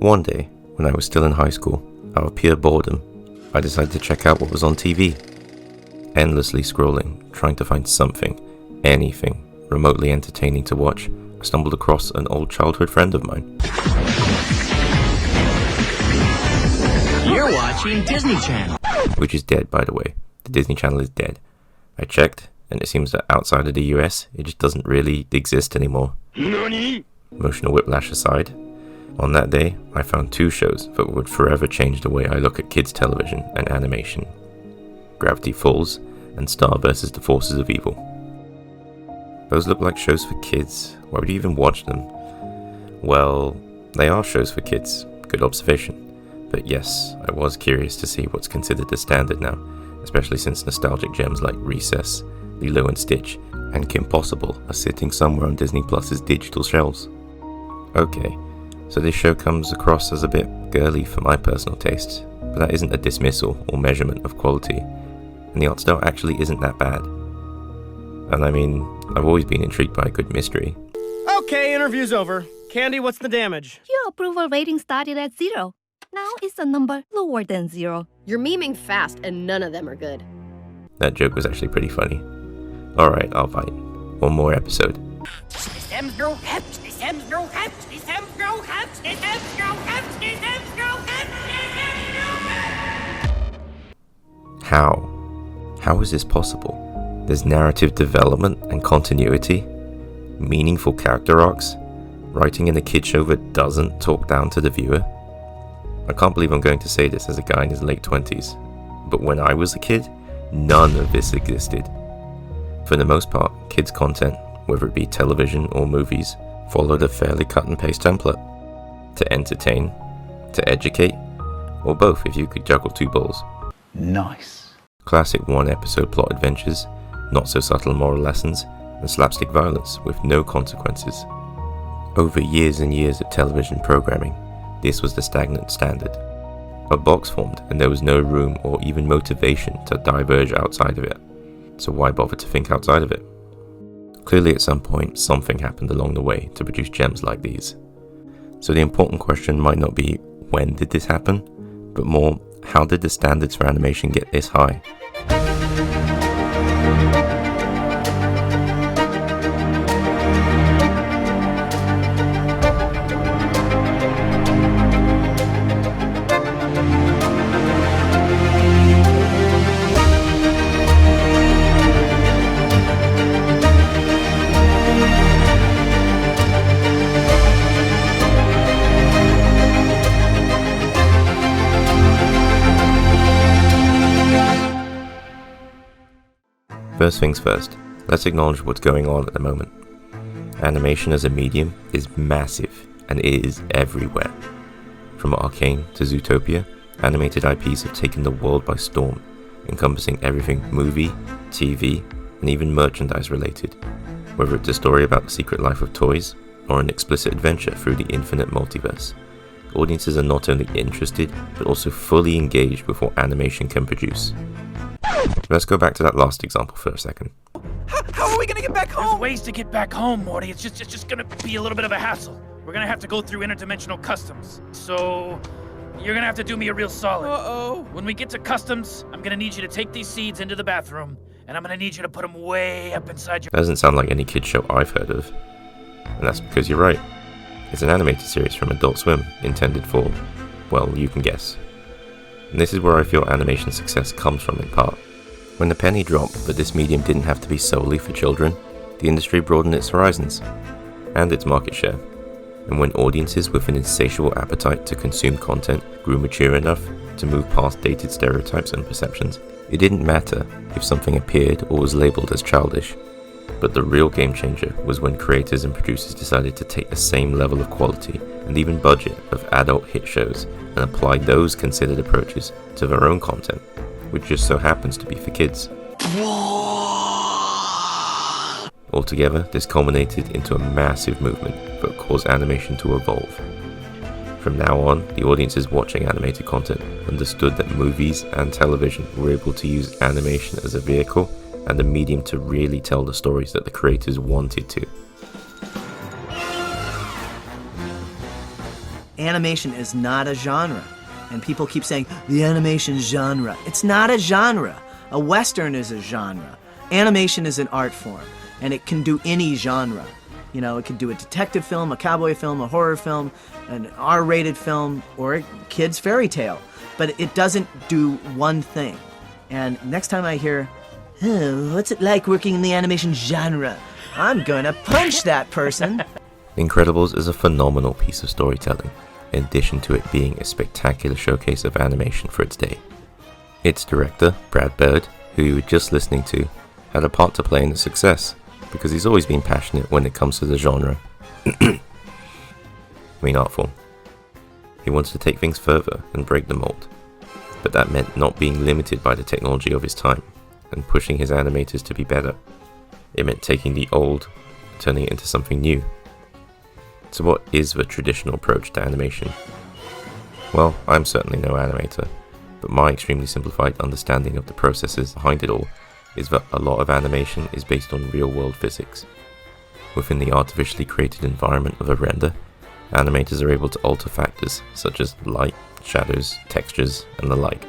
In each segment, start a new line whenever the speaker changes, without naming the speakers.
One day, when I was still in high school, out of pure boredom, I decided to check out what was on TV. Endlessly scrolling, trying to find something, anything, remotely entertaining to watch, I stumbled across an old childhood friend of mine.
You're watching Disney Channel.
Which is dead, by the way. The Disney Channel is dead. I checked, and it seems that outside of the US, it just doesn't really exist anymore.
Nani?
Emotional whiplash aside, on that day, I found two shows that would forever change the way I look at kids' television and animation. Gravity Falls and Star vs. the Forces of Evil. Those look like shows for kids. Why would you even watch them? Well, they are shows for kids. Good observation. But yes, I was curious to see what's considered the standard now, especially since nostalgic gems like Recess, Lilo and Stitch, and Kim Possible are sitting somewhere on Disney Plus's digital shelves. Okay, so this show comes across as a bit girly for my personal tastes, but that isn't a dismissal or measurement of quality, and the art style actually isn't that bad. And I mean, I've always been intrigued by a good mystery.
Okay, interview's over. Candy, what's the damage?
Your approval rating started at 0. Now it's a number lower than 0.
You're memeing fast and none of them are good.
That joke was actually pretty funny. Alright, I'll fight. One more episode. How is this possible? There's narrative development and continuity, meaningful character arcs, writing in a kid show that doesn't talk down to the viewer. I can't believe I'm going to say this as a guy in his late 20s, but when I was a kid, none of this existed. For the most part, kids' content, whether it be television or movies, followed a fairly cut and paste template. To entertain, to educate, or both if you could juggle two balls.
Nice.
Classic one-episode plot adventures, not so subtle moral lessons, and slapstick violence with no consequences. Over years and years of television programming, this was the stagnant standard. A box formed and there was no room or even motivation to diverge outside of it. So why bother to think outside of it? Clearly at some point something happened along the way to produce gems like these. So the important question might not be when did this happen, but more how did the standards for animation get this high? First things first, let's acknowledge what's going on at the moment. Animation as a medium is massive and it is everywhere. From Arcane to Zootopia, animated IPs have taken the world by storm, encompassing everything movie, TV, and even merchandise related. Whether it's a story about the secret life of toys, or an explicit adventure through the infinite multiverse, audiences are not only interested, but also fully engaged with what animation can produce. Let's go back to that last example for a second.
How are we gonna get back home?
There's ways to get back home, Morty. It's just gonna be a little bit of a hassle. We're gonna have to go through interdimensional customs. So, you're gonna have to do me a real solid.
Uh-oh.
When we get to customs, I'm gonna need you to take these seeds into the bathroom, and I'm gonna need you to put them way up inside your...
That doesn't sound like any kid show I've heard of. And that's because you're right. It's an animated series from Adult Swim, intended for, well, you can guess. And this is where I feel animation success comes from in part. When the penny dropped that this medium didn't have to be solely for children, the industry broadened its horizons, and its market share. And when audiences with an insatiable appetite to consume content grew mature enough to move past dated stereotypes and perceptions, it didn't matter if something appeared or was labelled as childish. But the real game changer was when creators and producers decided to take the same level of quality and even budget of adult hit shows and apply those considered approaches to their own content, which just so happens to be for kids. Altogether, this culminated into a massive movement that caused animation to evolve. From now on, the audiences watching animated content understood that movies and television were able to use animation as a vehicle and a medium to really tell the stories that the creators wanted to.
animation is not a genre. And people keep saying, the animation genre. It's not a genre. A Western is a genre. Animation is an art form, and it can do any genre. You know, it could do a detective film, a cowboy film, a horror film, an R-rated film, or a kid's fairy tale. But it doesn't do one thing. And next time I hear, oh, what's it like working in the animation genre? I'm gonna punch that person.
The Incredibles is a phenomenal piece of storytelling, in addition to it being a spectacular showcase of animation for its day. Its director, Brad Bird, who you were just listening to, had a part to play in its success, because he's always been passionate when it comes to the genre. Art form. He wanted to take things further and break the mold, but that meant not being limited by the technology of his time, and pushing his animators to be better. It meant taking the old, turning it into something new. So what is the traditional approach to animation? Well, I'm certainly no animator, but my extremely simplified understanding of the processes behind it all is that a lot of animation is based on real-world physics. Within the artificially created environment of a render, animators are able to alter factors such as light, shadows, textures, and the like.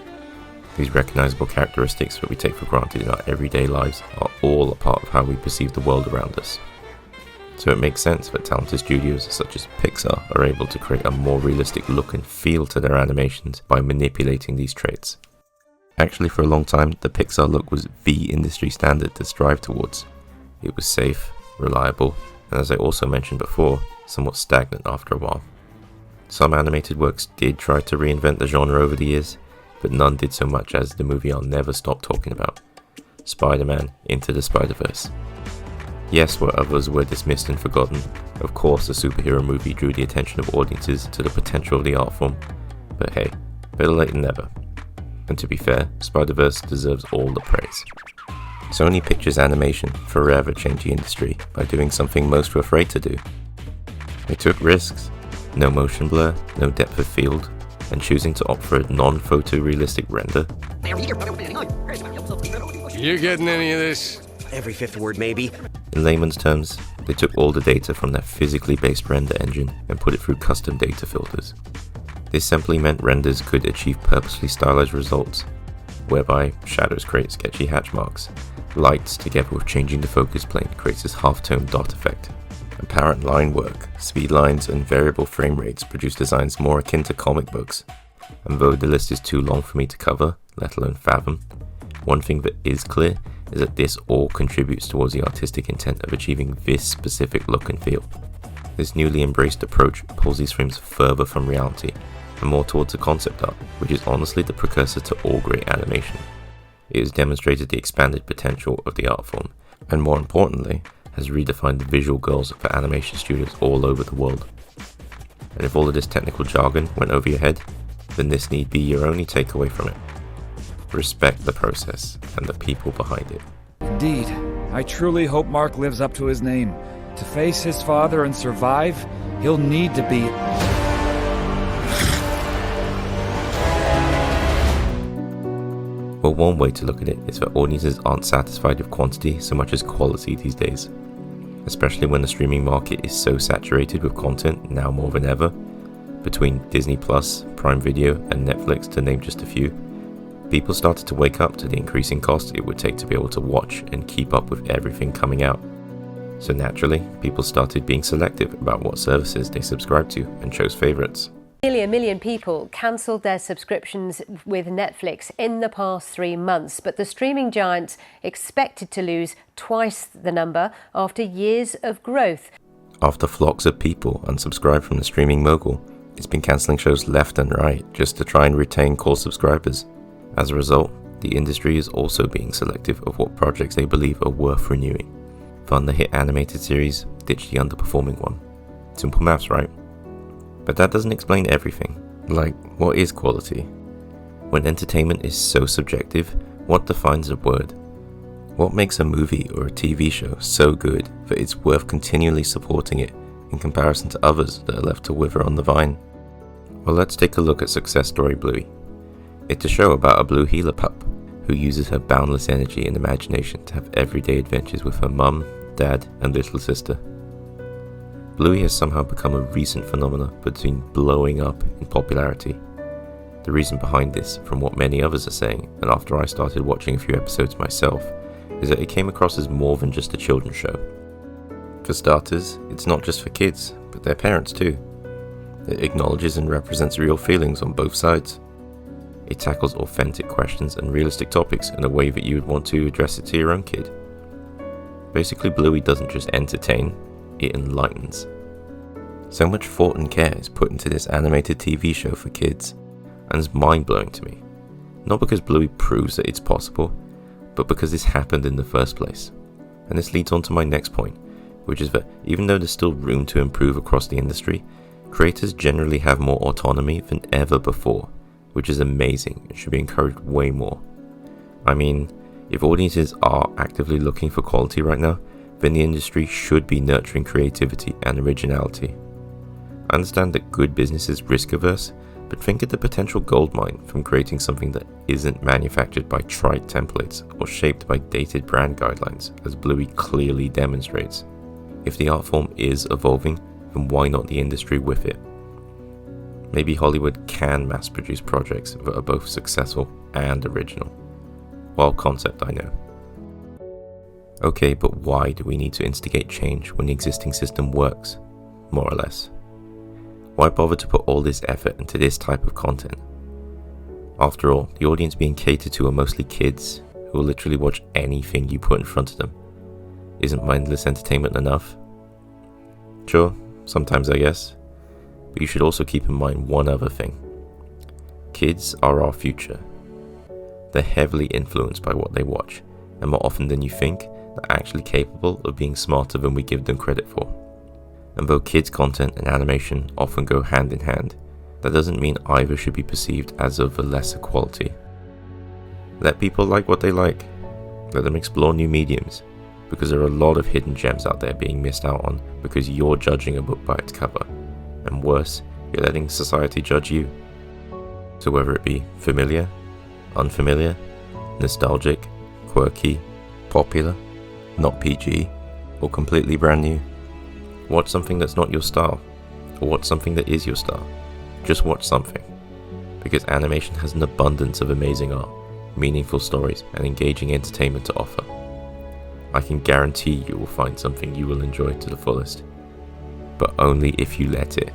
These recognizable characteristics that we take for granted in our everyday lives are all a part of how we perceive the world around us. So it makes sense that talented studios such as Pixar are able to create a more realistic look and feel to their animations by manipulating these traits. Actually, for a long time, the Pixar look was the industry standard to strive towards. It was safe, reliable, and as I also mentioned before, somewhat stagnant after a while. Some animated works did try to reinvent the genre over the years, but none did so much as the movie I'll never stop talking about, Spider-Man Into the Spider-Verse. Yes, where others were dismissed and forgotten, of course the superhero movie drew the attention of audiences to the potential of the art form, but hey, better late than never. And to be fair, Spider-Verse deserves all the praise. Sony Pictures Animation forever changed the industry by doing something most were afraid to do. They took risks, no motion blur, no depth of field, and choosing to opt for a non-photorealistic render.
You getting any of this?
Every fifth word, maybe.
In layman's terms, they took all the data from their physically based render engine and put it through custom data filters. This simply meant renders could achieve purposely stylized results, whereby shadows create sketchy hatch marks, lights together with changing the focus plane creates this half-tone dot effect. Apparent line work, speed lines, and variable frame rates produce designs more akin to comic books. And though the list is too long for me to cover, let alone fathom, one thing that is clear is that this all contributes towards the artistic intent of achieving this specific look and feel. This newly embraced approach pulls these frames further from reality and more towards a concept art, which is honestly the precursor to all great animation. It has demonstrated the expanded potential of the art form, and more importantly, has redefined the visual goals for animation studios all over the world. And if all of this technical jargon went over your head, then this need be your only takeaway from it. Respect the process and the people behind it.
Indeed, I truly hope Mark lives up to his name. To face his father and survive, he'll need to be...
Well, one way to look at it is that audiences aren't satisfied with quantity so much as quality these days. Especially when the streaming market is so saturated with content now more than ever. Between Disney+, Prime Video, and Netflix to name just a few, people started to wake up to the increasing cost it would take to be able to watch and keep up with everything coming out. So naturally, people started being selective about what services they subscribed to and chose favorites.
Nearly a million people cancelled their subscriptions with Netflix in the past 3 months, but the streaming giant's expected to lose twice the number after years of growth.
After flocks of people unsubscribed from the streaming mogul, it's been cancelling shows left and right just to try and retain core subscribers. As a result, the industry is also being selective of what projects they believe are worth renewing. Fund the hit animated series, ditch the underperforming one. Simple maths, right? But that doesn't explain everything. Like, what is quality? When entertainment is so subjective, what defines a word? What makes a movie or a TV show so good that it's worth continually supporting it in comparison to others that are left to wither on the vine? Well, let's take a look at success story Bluey. It's a show about a blue heeler pup who uses her boundless energy and imagination to have everyday adventures with her mum, dad, and little sister. Bluey has somehow become a recent phenomenon between blowing up in popularity. The reason behind this, from what many others are saying, and after I started watching a few episodes myself, is that it came across as more than just a children's show. For starters, it's not just for kids, but their parents too. It acknowledges and represents real feelings on both sides. It tackles authentic questions and realistic topics in a way that you would want to address it to your own kid. Basically, Bluey doesn't just entertain, it enlightens. So much thought and care is put into this animated TV show for kids, and it's mind-blowing to me. Not because Bluey proves that it's possible, but because this happened in the first place. And this leads on to my next point, which is that even though there's still room to improve across the industry, creators generally have more autonomy than ever before, which is amazing and should be encouraged way more. I mean, if audiences are actively looking for quality right now, then the industry should be nurturing creativity and originality. I understand that good business is risk averse, but think of the potential goldmine from creating something that isn't manufactured by trite templates or shaped by dated brand guidelines, as Bluey clearly demonstrates. If the art form is evolving, then why not the industry with it? Maybe Hollywood can mass produce projects that are both successful and original. Wild concept, I know. Okay, but why do we need to instigate change when the existing system works? More or less. Why bother to put all this effort into this type of content? After all, the audience being catered to are mostly kids who will literally watch anything you put in front of them. Isn't mindless entertainment enough? Sure, sometimes I guess. But you should also keep in mind one other thing. Kids are our future. They're heavily influenced by what they watch, and more often than you think, they're actually capable of being smarter than we give them credit for. And though kids' content and animation often go hand in hand, that doesn't mean either should be perceived as of a lesser quality. Let people like what they like. Let them explore new mediums, because there are a lot of hidden gems out there being missed out on because you're judging a book by its cover. And worse, you're letting society judge you. So whether it be familiar, unfamiliar, nostalgic, quirky, popular, not PG, or completely brand new, watch something that's not your style, or watch something that is your style. Just watch something. Because animation has an abundance of amazing art, meaningful stories, and engaging entertainment to offer. I can guarantee you will find something you will enjoy to the fullest. But only if you let it.